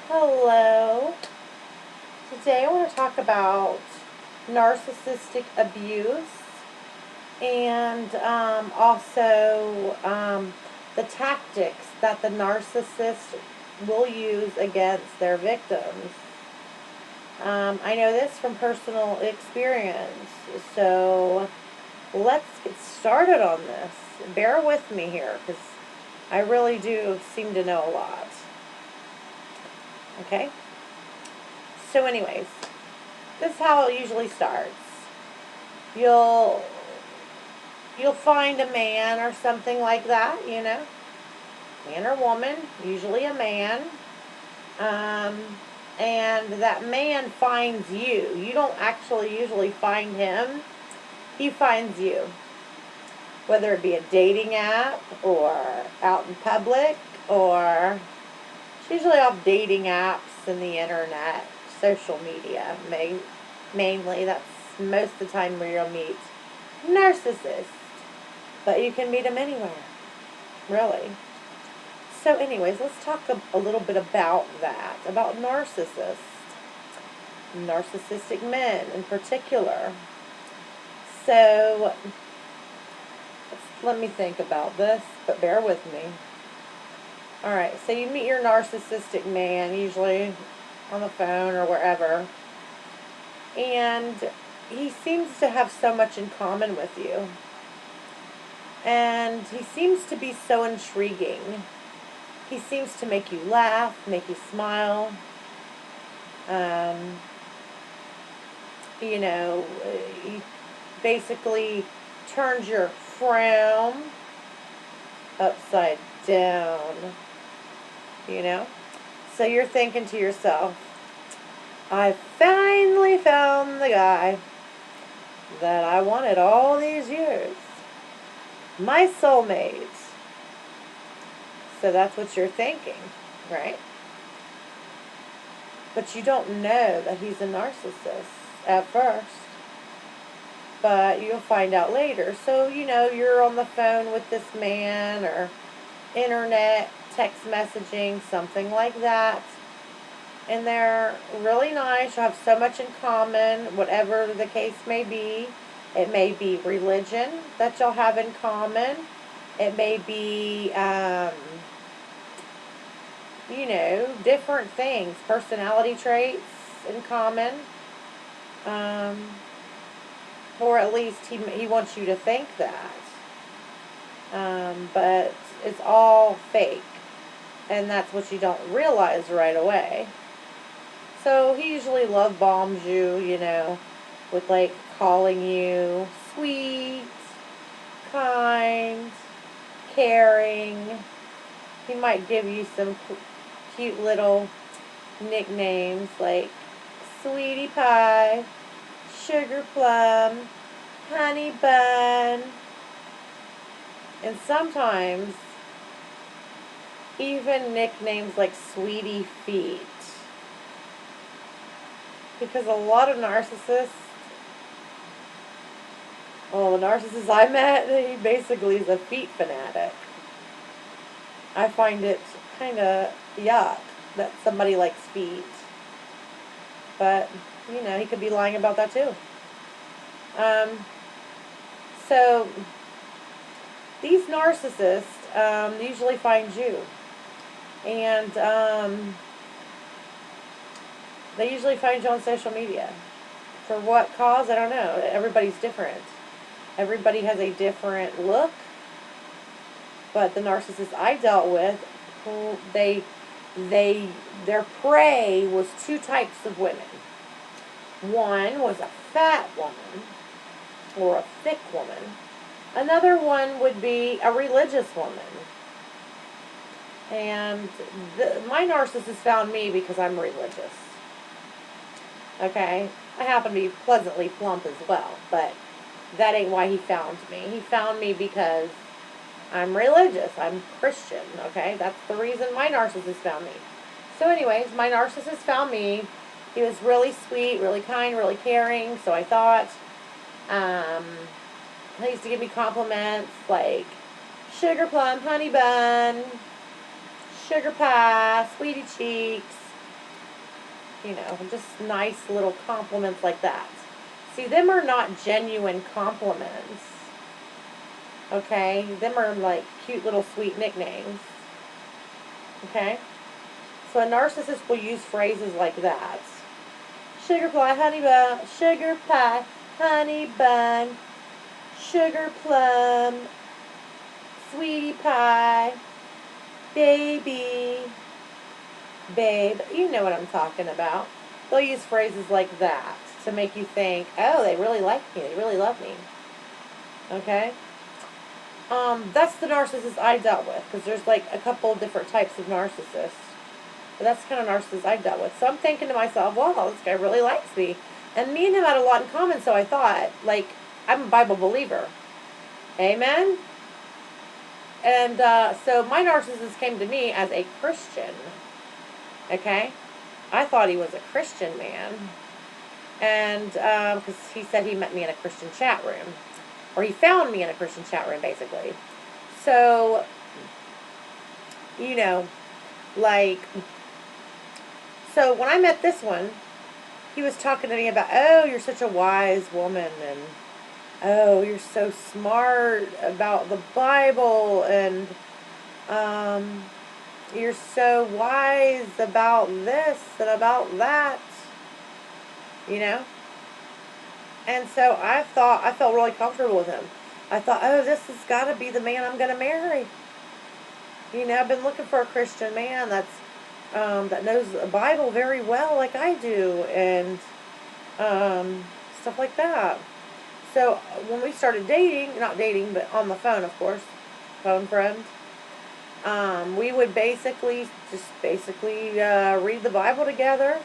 Hello. Today I want to talk about narcissistic abuse and also the tactics that the narcissist will use against their victims. I know this from personal experience, so let's get started on this. Bear with me here because I really do seem to know a lot. Okay? So anyways, this is how it usually starts. You'll find a man or something like that, man or woman, usually a man, um, and that man finds you. You don't actually usually find him; he finds you, whether it be a dating app or out in public, or it's usually off dating apps and the internet, social media, mainly. That's most of the time where you'll meet narcissists. But you can meet them anywhere, really. So anyways, let's talk a little bit about that, about narcissists. Narcissistic men in particular. So, let me think about this, but bear with me. Alright, so you meet your narcissistic man, usually on the phone or wherever, and he seems to have so much in common with you. And he seems to be so intriguing. He seems to make you laugh, make you smile. He basically turns your frown upside down, So you're thinking to yourself, I finally found the guy that I wanted all these years. My soulmate. So that's what you're thinking, right? But you don't know that he's a narcissist at first. But you'll find out later. So, you're on the phone with this man or internet, text messaging, something like that. And they're really nice. You have so much in common, whatever the case may be. It may be religion that you'll have in common. It may be, different things, personality traits in common. Or at least he wants you to think that. But it's all fake. And that's what you don't realize right away. So he usually love bombs you, with like calling you sweet, kind, caring. He might give you some cute little nicknames like Sweetie Pie, Sugar Plum, Honey Bun, and sometimes even nicknames like Sweetie Feet. Because a lot of narcissists, well, the narcissist I met, he basically is a feet fanatic. I find it kind of yuck that somebody likes feet. But, he could be lying about that too. So, these narcissists usually find you. And they usually find you on social media. For what cause? I don't know. Everybody's different. Everybody has a different look. But the narcissists I dealt with, their prey was two types of women. One was a fat woman or a thick woman. Another one would be a religious woman. And my narcissist found me because I'm religious. Okay? I happen to be pleasantly plump as well, but that ain't why he found me. He found me because I'm religious. I'm Christian, okay? That's the reason my narcissist found me. So anyways, my narcissist found me. He was really sweet, really kind, really caring, so I thought. He used to give me compliments like Sugar Plum, Honey Bun, Sugar Pie, Sweetie Cheeks, You know, just nice little compliments like that. See, them are not genuine compliments. Okay? Them are like cute little sweet nicknames. Okay? So a narcissist will use phrases like that. Sugar pie, honey bun, sugar pie, honey bun, sugar plum, sweetie pie, baby, babe. You know what I'm talking about. They'll use phrases like that to make you think, oh, they really like me, they really love me. Okay? That's the narcissist I dealt with, because there's like a couple different types of narcissists. But that's the kind of narcissist I dealt with. So I'm thinking to myself, wow, this guy really likes me. And me and him had a lot in common, so I thought, like, I'm a Bible believer. Amen? And so my narcissist came to me as a Christian. Okay? I thought he was a Christian man. And because he said he met me in a Christian chat room. Or he found me in a Christian chat room, basically. So, you know, like, so when I met this one, he was talking to me about, oh, you're such a wise woman, and oh, you're so smart about the Bible, and you're so wise about this and about that, you know? And so I felt really comfortable with him. I thought, oh, this has got to be the man I'm going to marry. You know, I've been looking for a Christian man that knows the Bible very well, like I do, and stuff like that. So when we started dating, not dating, but on the phone, of course, phone friend, we would basically read the Bible together,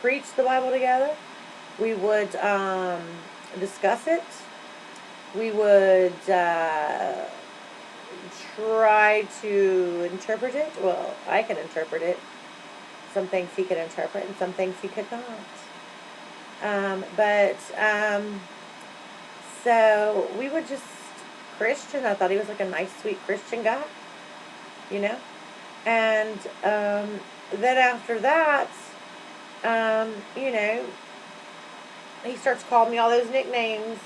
preach the Bible together. We would discuss it. We would try to interpret it. Well, I can interpret it. Some things he could interpret, and some things he could not. So we were just Christian. I thought he was like a nice, sweet Christian guy, you know. And then after that, you know, he starts calling me all those nicknames: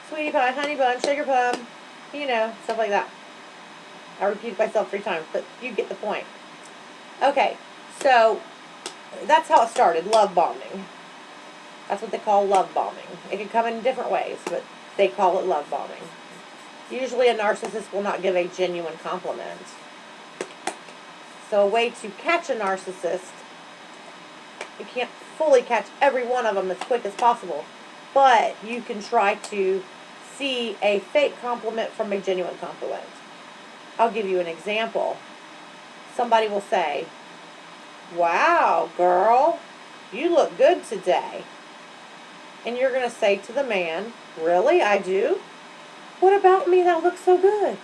sweetie pie, honey bun, sugar plum, you know, stuff like that. I repeated myself 3 times, but you get the point. Okay, so that's how it started, love bombing. That's what they call love bombing. It can come in different ways, but they call it love bombing. Usually a narcissist will not give a genuine compliment. So a way to catch a narcissist, you can't fully catch every one of them as quick as possible, but you can try to see a fake compliment from a genuine compliment. I'll give you an example. Somebody will say, wow, girl, you look good today. And you're going to say to the man, really, I do? What about me that looks so good?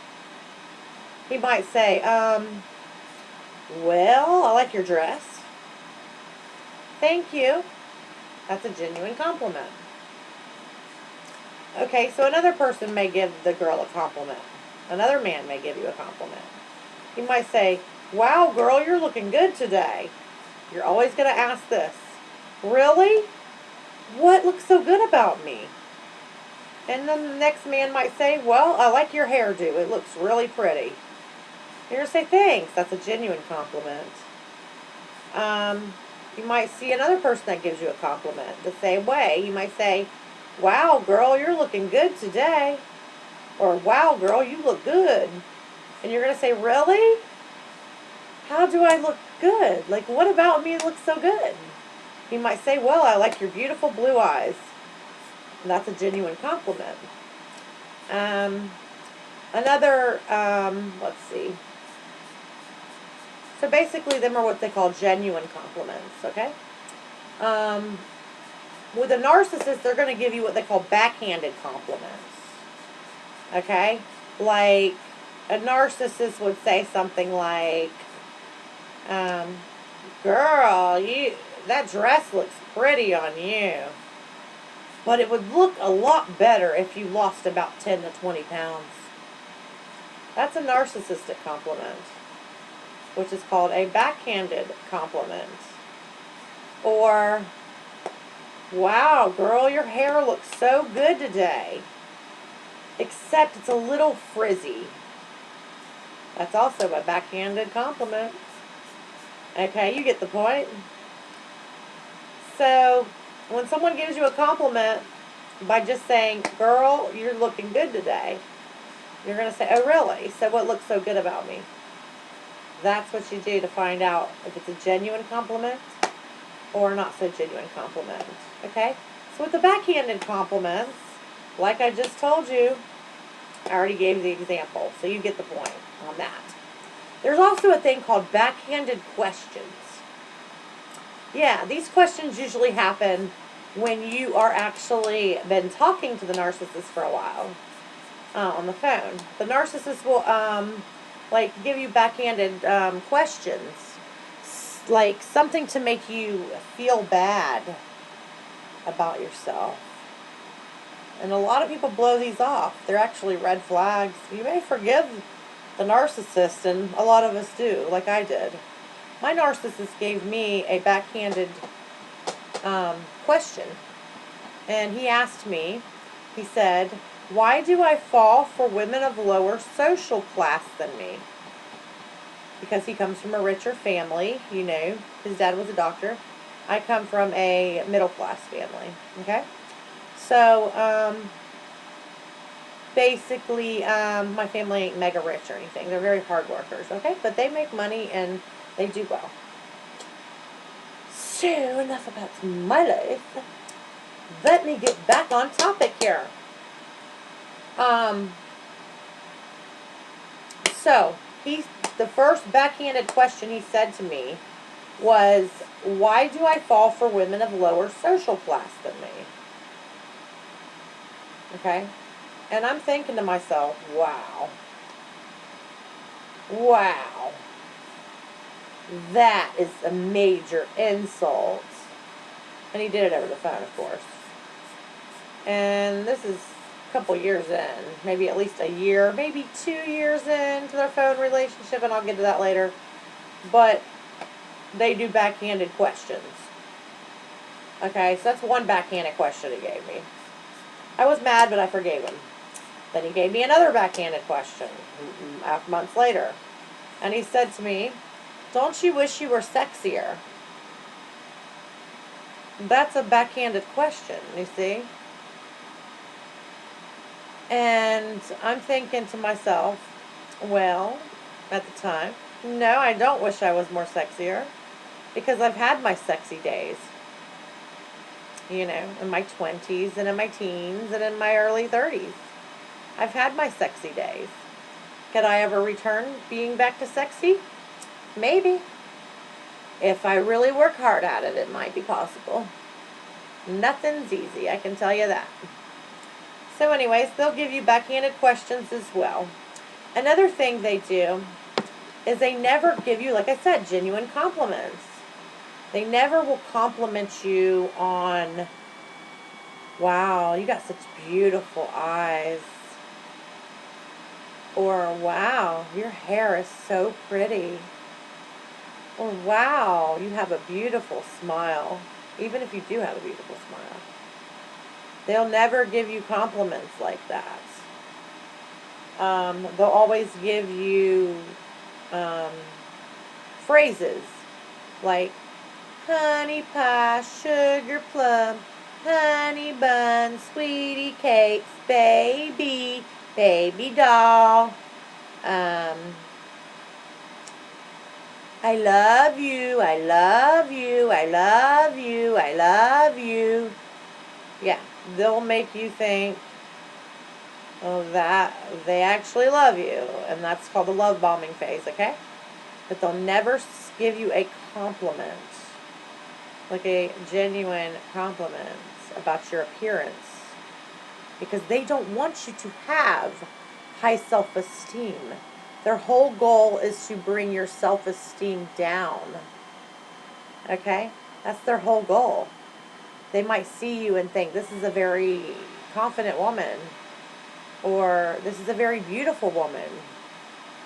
He might say, well, I like your dress. Thank you. That's a genuine compliment. Okay, so another person may give the girl a compliment. Another man may give you a compliment. He might say, wow, girl, you're looking good today. You're always going to ask this, really? What looks so good about me? And then the next man might say, well, I like your hairdo. It looks really pretty. You're going to say, thanks. That's a genuine compliment. You might see another person that gives you a compliment the same way. You might say, wow, girl, you're looking good today. Or, wow, girl, you look good. And you're going to say, really? How do I look good? Like, what about me looks so good? You might say, well, I like your beautiful blue eyes. And that's a genuine compliment. Let's see. So basically, them are what they call genuine compliments, okay? With a narcissist, they're going to give you what they call backhanded compliments, okay? Like, a narcissist would say something like, girl, that dress looks pretty on you. But it would look a lot better if you lost about 10 to 20 pounds. That's a narcissistic compliment, which is called a backhanded compliment. Or, wow, girl, your hair looks so good today. Except it's a little frizzy. That's also a backhanded compliment. Okay, you get the point. So, when someone gives you a compliment by just saying, girl, you're looking good today, you're going to say, oh, really? So what looks so good about me? That's what you do to find out if it's a genuine compliment or not so genuine compliment. Okay? So with the backhanded compliments, like I just told you, I already gave you the example, so you get the point on that. There's also a thing called backhanded questions. Yeah, these questions usually happen when you are actually been talking to the narcissist for a while on the phone. The narcissist will like give you backhanded questions, like something to make you feel bad about yourself. And a lot of people blow these off. They're actually red flags. You may forgive the narcissist, and a lot of us do, like I did. My narcissist gave me a backhanded question. And he asked me, he said, why do I fall for women of lower social class than me? Because he comes from a richer family, you know. His dad was a doctor. I come from a middle class family, okay? So, basically, my family ain't mega rich or anything. They're very hard workers, okay? But they make money and they do well. So, enough about my life. Let me get back on topic here. So, the first backhanded question he said to me was, why do I fall for women of lower social class than me? Okay? And I'm thinking to myself, wow. Wow. That is a major insult. And he did it over the phone, of course. And this is a couple years in, maybe at least a year, maybe 2 years into their phone relationship, and I'll get to that later. But they do backhanded questions. Okay, so that's one backhanded question he gave me. I was mad, but I forgave him. Then he gave me another backhanded question months later. And he said to me, don't you wish you were sexier? That's a backhanded question, you see? And I'm thinking to myself, well, at the time, no, I don't wish I was more sexier. Because I've had my sexy days. You know, in my 20s and in my teens and in my early 30s. I've had my sexy days. Could I ever return being back to sexy? Maybe. If I really work hard at it, it might be possible. Nothing's easy, I can tell you that. So anyways, they'll give you backhanded questions as well. Another thing they do is they never give you, like I said, genuine compliments. They never will compliment you on, wow, you got such beautiful eyes. Or, wow, your hair is so pretty. Or, wow, you have a beautiful smile. Even if you do have a beautiful smile. They'll never give you compliments like that. They'll always give you phrases like, honey pie, sugar plum, honey bun, sweetie cakes, baby, baby doll. I love you, I love you, I love you, I love you. Yeah, they'll make you think, oh, that they actually love you. And that's called the love bombing phase, okay? But they'll never give you a compliment. Like a genuine compliment about your appearance. Because they don't want you to have high self-esteem. Their whole goal is to bring your self-esteem down. Okay? That's their whole goal. They might see you and think, this is a very confident woman. Or this is a very beautiful woman.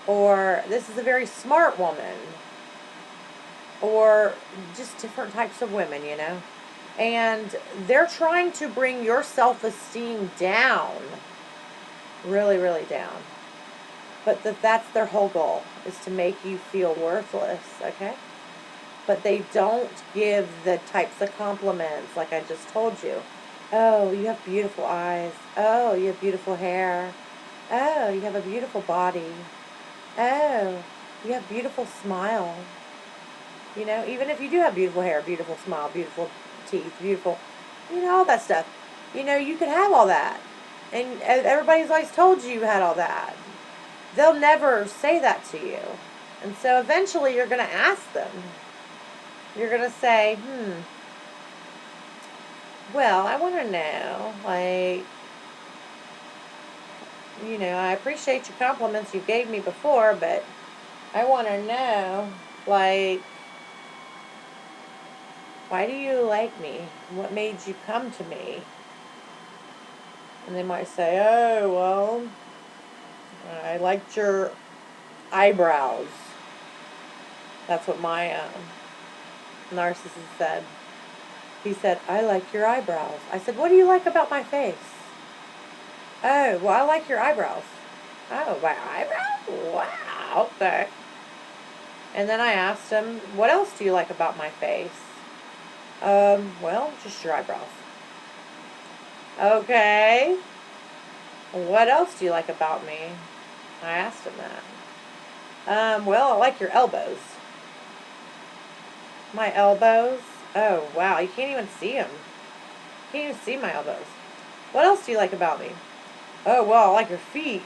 Or this is a very smart woman. or just different types of women, and they're trying to bring your self-esteem down, really, really down. But that's their whole goal, is to make you feel worthless, okay? But they don't give the types of compliments like I just told you. Oh, you have beautiful eyes. Oh, you have beautiful hair. Oh, you have a beautiful body. Oh, you have beautiful smile. Even if you do have beautiful hair, beautiful smile, beautiful teeth, beautiful, all that stuff. You could have all that. And everybody's always told you had all that. They'll never say that to you. And so eventually you're going to ask them. You're going to say, well, I want to know, I appreciate your compliments you gave me before, but I want to know, why do you like me? What made you come to me? And they might say, oh, well, I liked your eyebrows. That's what my narcissist said. He said, I like your eyebrows. I said, what do you like about my face? Oh, well, I like your eyebrows. Oh, my eyebrows? Wow, okay. And then I asked him, what else do you like about my face? Well, just your eyebrows. Okay. What else do you like about me? I asked him that. Well, I like your elbows. My elbows? Oh, wow, you can't even see them. You can't even see my elbows. What else do you like about me? Oh, well, I like your feet.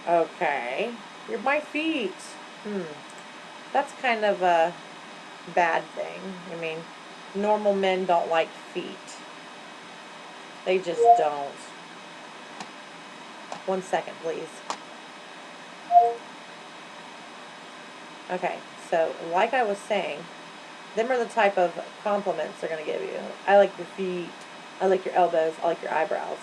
Okay. You're my feet. That's kind of a bad thing. I mean, normal men don't like feet. They just don't. 1 second, please. Okay, so like I was saying, them are the type of compliments they're going to give you. I like your feet. I like your elbows. I like your eyebrows.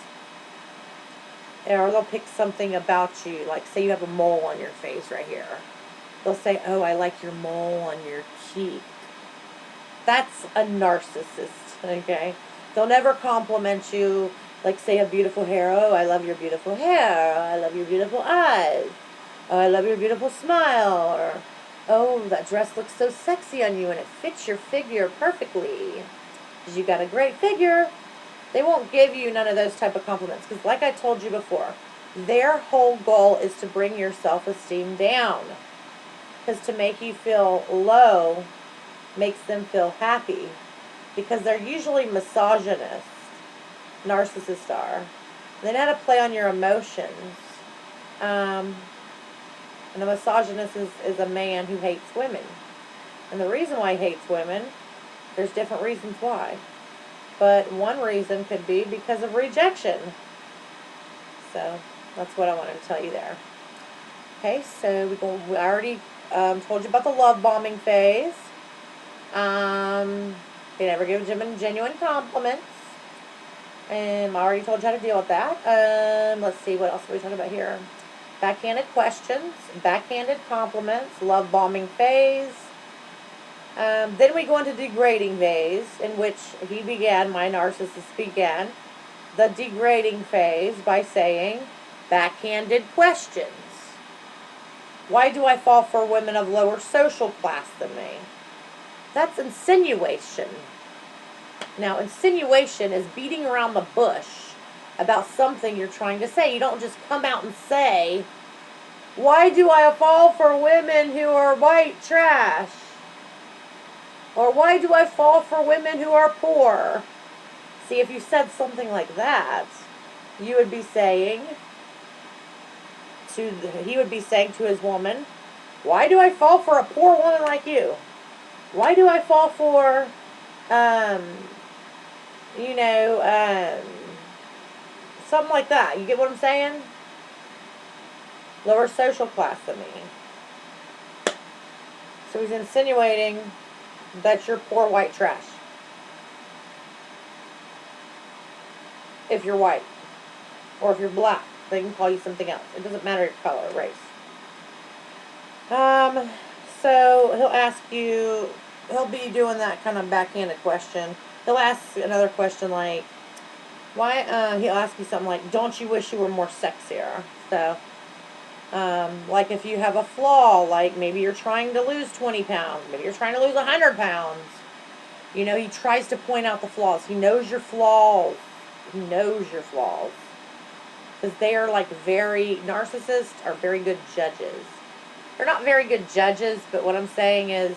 Or they'll pick something about you, like say you have a mole on your face right here. They'll say, oh, I like your mole on your cheek. That's a narcissist, okay? They'll never compliment you, like say a beautiful hair. Oh, I love your beautiful hair. I love your beautiful eyes. Oh, I love your beautiful smile. Or, oh, that dress looks so sexy on you and it fits your figure perfectly. Because you got a great figure. They won't give you none of those type of compliments. Because like I told you before, their whole goal is to bring your self-esteem down. Because to make you feel low makes them feel happy. Because they're usually misogynists. Narcissists are. They know how to play on your emotions. And a misogynist is a man who hates women. And the reason why he hates women, there's different reasons why. But one reason could be because of rejection. So that's what I wanted to tell you there. Okay, so we already told you about the love bombing phase. They never give genuine compliments. And I already told you how to deal with that. Let's see, what else are we talking about here? Backhanded questions, backhanded compliments, love bombing phase. Then we go into degrading phase, in which my narcissist began the degrading phase by saying backhanded questions. Why do I fall for women of lower social class than me? That's insinuation. Now, insinuation is beating around the bush about something you're trying to say. You don't just come out and say, why do I fall for women who are white trash? Or why do I fall for women who are poor? See, if you said something like that, you would be saying he would be saying to his woman, why do I fall for a poor woman like you? Why do I fall for, something like that? You get what I'm saying? Lower social class than me. So he's insinuating that you're poor white trash. If you're white. Or if you're black. They can call you something else. It doesn't matter your color or race. So he'll ask you, he'll be doing that kind of backhanded question. He'll ask another question like, why, he'll ask you something like, don't you wish you were more sexier? So, like if you have a flaw, like maybe you're trying to lose 20 pounds, maybe you're trying to lose 100 pounds. You know, he tries to point out the flaws. He knows your flaws. He knows your flaws. Because they are like narcissists are very good judges. They're not very good judges, but what I'm saying is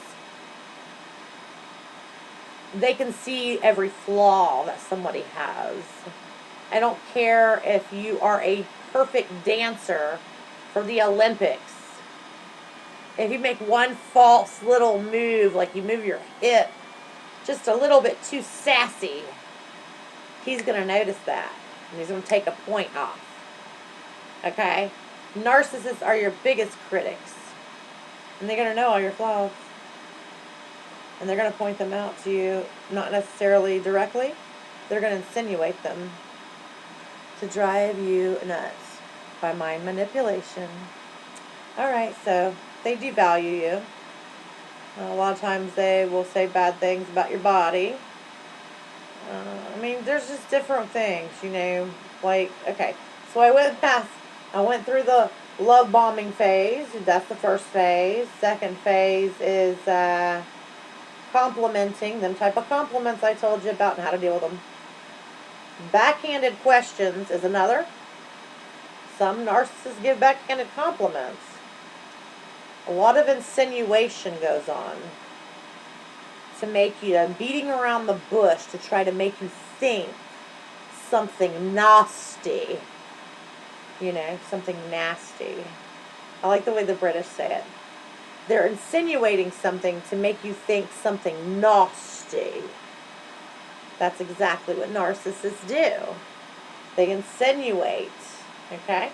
they can see every flaw that somebody has. I don't care if you are a perfect dancer for the Olympics. If you make one false little move, like you move your hip just a little bit too sassy, he's going to notice that. And he's going to take a point off. Okay? Narcissists are your biggest critics. And they're going to know all your flaws. And they're going to point them out to you, not necessarily directly. They're going to insinuate them to drive you nuts by mind manipulation. Alright, so they devalue you. A lot of times they will say bad things about your body. I mean, there's just different things, you know. Like, okay, so I went through the love bombing phase. That's the first phase. Second phase is complimenting, them type of compliments I told you about and how to deal with them. Backhanded questions is another. Some narcissists give backhanded compliments. A lot of insinuation goes on to make you, beating around the bush to try to make you think something nasty. You know, something nasty. I like the way the British say it. They're insinuating something to make you think something nasty. That's exactly what narcissists do. They insinuate. Okay?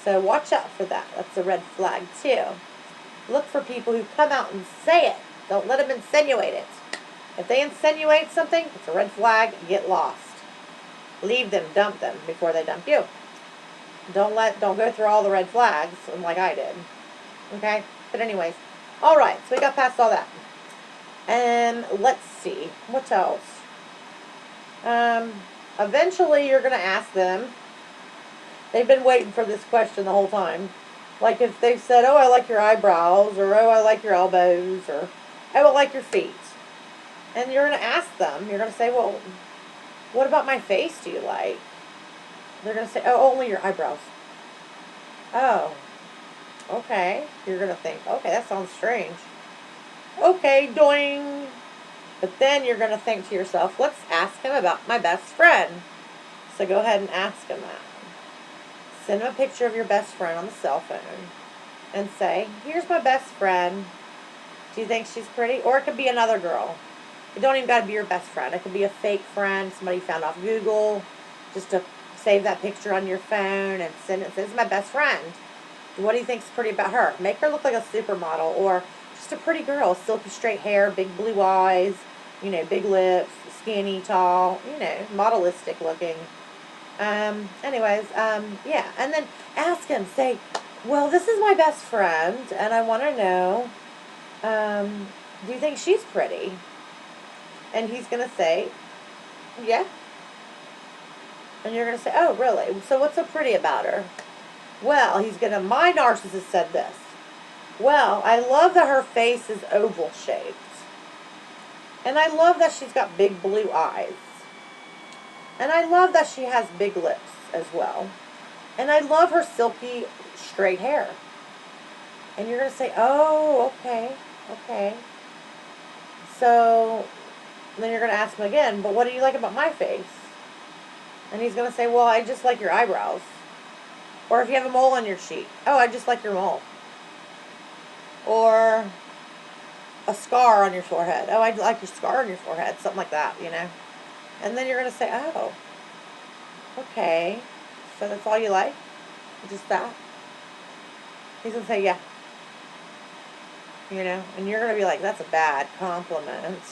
So watch out for that. That's a red flag too. Look for people who come out and say it. Don't let them insinuate it. If they insinuate something, it's a red flag. Get lost. Leave them. Dump them before they dump you. Don't go through all the red flags like I did. Okay? But anyways. Alright, so we got past all that. And let's see. What else? Eventually you're going to ask them. They've been waiting for this question the whole time. Like if they've said, oh, I like your eyebrows, or oh, I like your elbows, or oh, I like your feet. And you're going to ask them, you're going to say, well, what about my face do you like? They're going to say, oh, only your eyebrows. Oh, okay. You're going to think, okay, that sounds strange. Okay, doing. But then you're going to think to yourself, let's ask him about my best friend. So go ahead and ask him that. Send him a picture of your best friend on the cell phone and say, here's my best friend. Do you think she's pretty? Or it could be another girl. It don't even got to be your best friend. It could be a fake friend, somebody you found off Google, just to save that picture on your phone and send it. This is my best friend. What do you think's pretty about her? Make her look like a supermodel or just a pretty girl. Silky straight hair, big blue eyes, you know, big lips, skinny, tall, you know, modelistic looking. Yeah, and then ask him, say, well, this is my best friend, and I want to know, do you think she's pretty? And he's going to say, yeah. And you're going to say, oh, really? So what's so pretty about her? Well, my narcissist said this. Well, I love that her face is oval shaped. And I love that she's got big blue eyes. And I love that she has big lips as well. And I love her silky, straight hair. And you're going to say, oh, okay. So then you're going to ask him again, but what do you like about my face? And he's going to say, well, I just like your eyebrows. Or if you have a mole on your cheek, oh, I just like your mole. Or a scar on your forehead. Oh, I like your scar on your forehead. Something like that, you know. And then you're going to say, oh, okay. So that's all you like? Just that? He's going to say, yeah. You know, and you're going to be like, that's a bad compliment.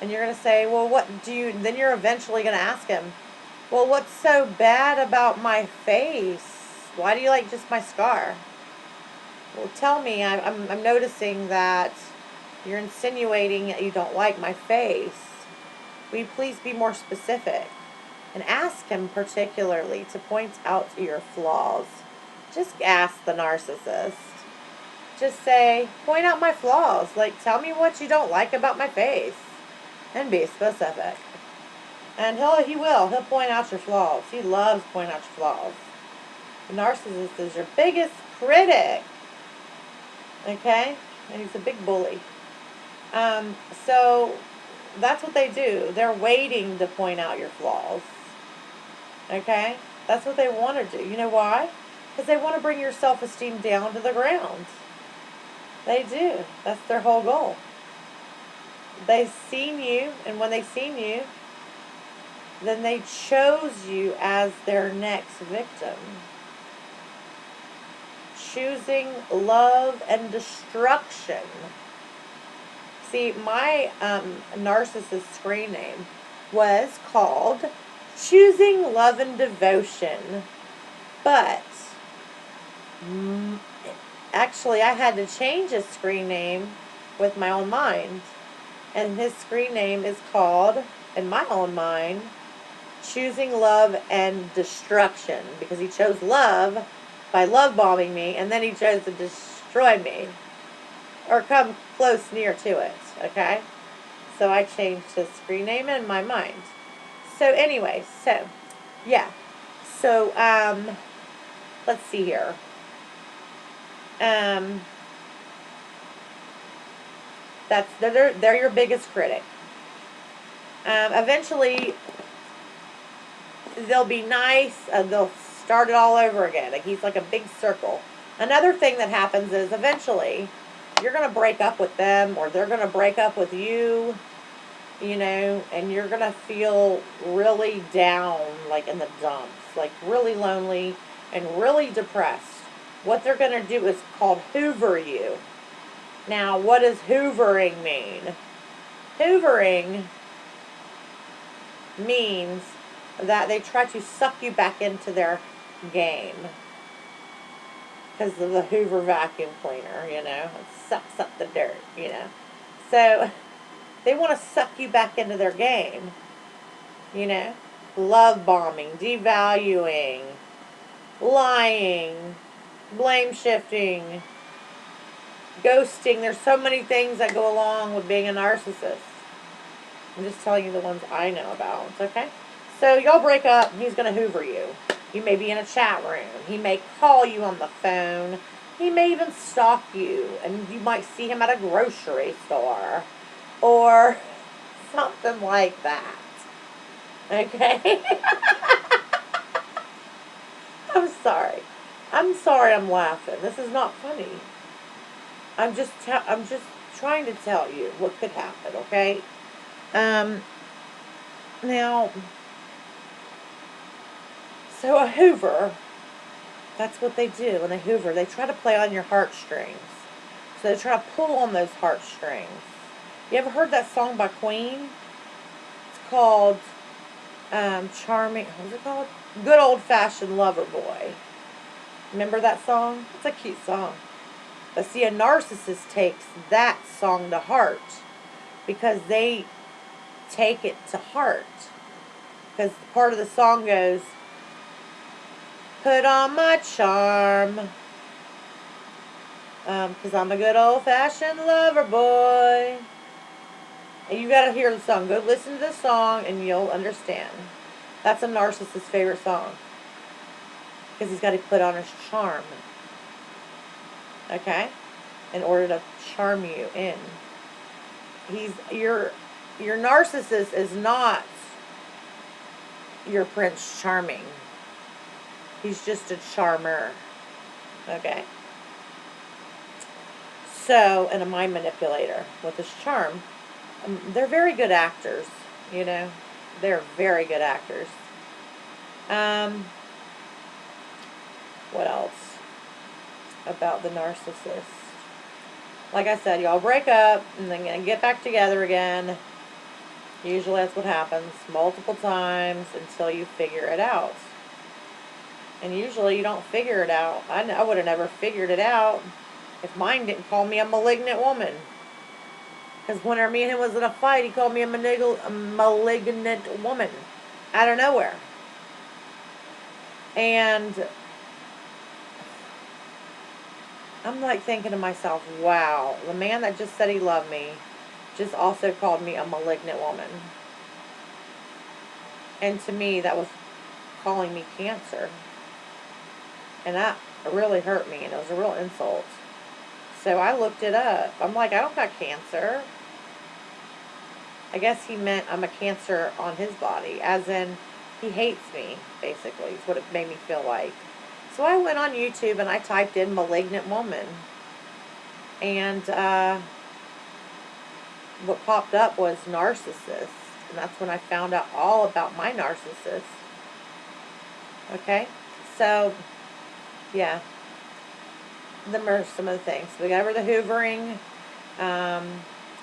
And you're going to say, well, then you're eventually going to ask him, well, what's so bad about my face? Why do you like just my scar? Well, tell me, I'm noticing that you're insinuating that you don't like my face. Will you please be more specific? And ask him particularly to point out your flaws. Just ask the narcissist. Just say, point out my flaws. Like, tell me what you don't like about my face. And be specific. And he will. He'll point out your flaws. He loves pointing out your flaws. The narcissist is your biggest critic. Okay? And he's a big bully. So that's what they do. They're waiting to point out your flaws. Okay? That's what they want to do. You know why? Because they want to bring your self-esteem down to the ground. They do. That's their whole goal. They've seen you, and when they've seen you, then they chose you as their next victim. Choosing love and destruction. See, my narcissist screen name was called Choosing Love and Devotion. But actually, I had to change his screen name with my own mind. And his screen name is called, in my own mind, Choosing Love and Destruction. Because he chose love by love bombing me, and then he chose to destroy me. Or come close near to it, okay? So I changed his screen name in my mind. So anyway, yeah. So, let's see here. They're your biggest critic. Eventually, they'll be nice. They'll start it all over again. Like he's like a big circle. Another thing that happens is eventually you're going to break up with them, or they're going to break up with you, and you're going to feel really down, like in the dumps, like really lonely and really depressed. What they're going to do is called hoover you. Now, what does hoovering mean? Hoovering means that they try to suck you back into their game. Because of the Hoover vacuum cleaner, it sucks up the dirt, So, they want to suck you back into their game, Love bombing, devaluing, lying, blame shifting, ghosting. There's so many things that go along with being a narcissist. I'm just telling you the ones I know about, okay? So y'all break up, and he's going to hoover you. You may be in a chat room. He may call you on the phone. He may even stalk you, and you might see him at a grocery store or something like that. Okay? I'm sorry. I'm laughing. This is not funny. I'm just trying to tell you what could happen, okay? Now, so a hoover, that's what they do when they hoover. They try to play on your heartstrings. So they try to pull on those heartstrings. You ever heard that song by Queen? It's called Charming, what's it called? Good Old Fashioned Lover Boy. Remember that song? It's a cute song. But see, a narcissist takes that song to heart because they take it to heart. Because part of the song goes, put on my charm, because I'm a good old-fashioned lover boy. And you got to hear the song. Go listen to the song and you'll understand. That's a narcissist's favorite song. Because he's got to put on his charm. Okay? In order to charm you in. Your narcissist is not your Prince Charming. He's just a charmer. Okay? So, and a mind manipulator with his charm. They're very good actors, They're very good actors. What else about the narcissist? Like I said, y'all break up and then get back together again. Usually that's what happens multiple times until you figure it out. And usually you don't figure it out. I would have never figured it out If mine didn't call me a malignant woman. Because whenever me and him was in a fight, he called me a malignant woman. Out of nowhere. And I'm like thinking to myself, wow, the man that just said he loved me just also called me a malignant woman. And to me, that was calling me cancer. And that really hurt me, and it was a real insult. So I looked it up. I'm like, I don't got cancer. I guess he meant I'm a cancer on his body, as in he hates me, basically, is what it made me feel like. So I went on YouTube and I typed in malignant woman. And what popped up was narcissist. And that's when I found out all about my narcissist. Okay? So, yeah. Them are some of the things. We got over the hoovering.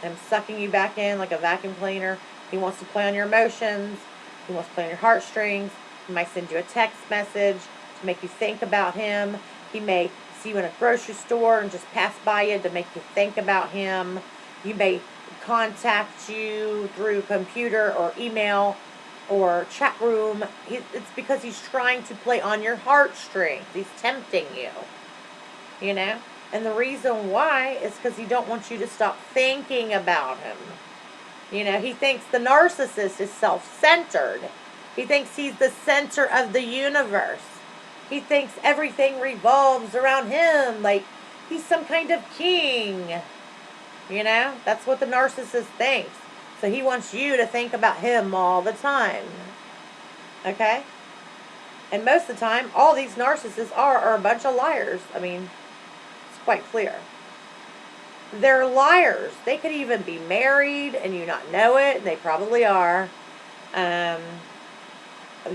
Him sucking you back in like a vacuum cleaner. He wants to play on your emotions. He wants to play on your heartstrings. He might send you a text message to make you think about him. He may see you in a grocery store and just pass by you to make you think about him. He may contact you through computer or email or chat room. It's because he's trying to play on your heartstrings. He's tempting you. You know? And the reason why is because he don't want you to stop thinking about him. You know, he thinks the narcissist is self-centered. He thinks he's the center of the universe. He thinks everything revolves around him, like he's some kind of king. You know, that's what the narcissist thinks. So he wants you to think about him all the time. Okay? And most of the time, all these narcissists are a bunch of liars. I mean, quite clear. They're liars. They could even be married and you not know it. And they probably are.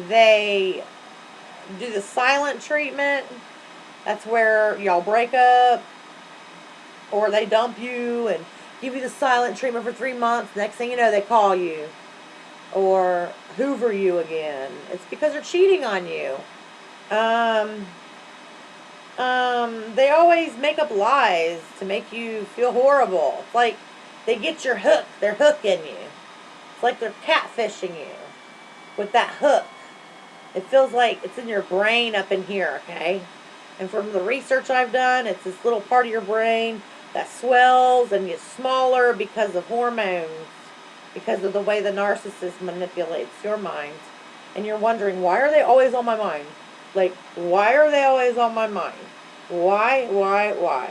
They do the silent treatment. That's where y'all break up. Or they dump you and give you the silent treatment for 3 months. Next thing you know, they call you. Or hoover you again. It's because they're cheating on you. They always make up lies to make you feel horrible. It's like they get your hook. They're hooking you. It's like they're catfishing you with that hook. It feels like it's in your brain up in here, okay? And from the research I've done, it's this little part of your brain that swells and gets smaller because of hormones, because of the way the narcissist manipulates your mind. And you're wondering, why are they always on my mind? Like, why are they always on my mind? Why? Why?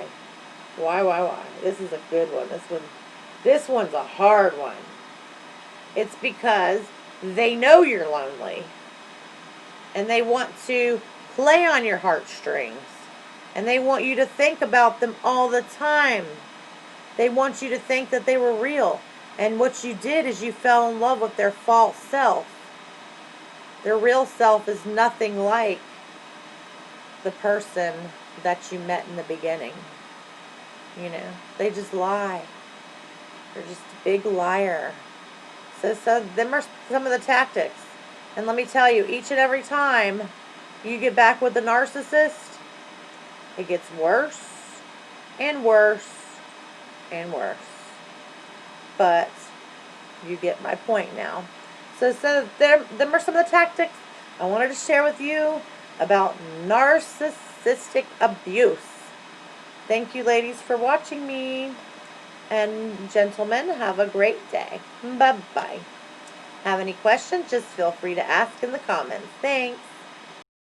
This is a good one. This one's a hard one. It's because they know you're lonely. And they want to play on your heartstrings. And they want you to think about them all the time. They want you to think that they were real. And what you did is you fell in love with their false self. Their real self is nothing like the person that you met in the beginning. You know, they just lie. They're just a big liar. So them are some of the tactics. And let me tell you, each and every time you get back with the narcissist, it gets worse and worse and worse. But you get my point now. So them are some of the tactics I wanted to share with you about narcissistic abuse. Thank you, ladies, for watching me. And gentlemen, have a great day. Bye-bye. Have any questions, just feel free to ask in the comments. Thanks.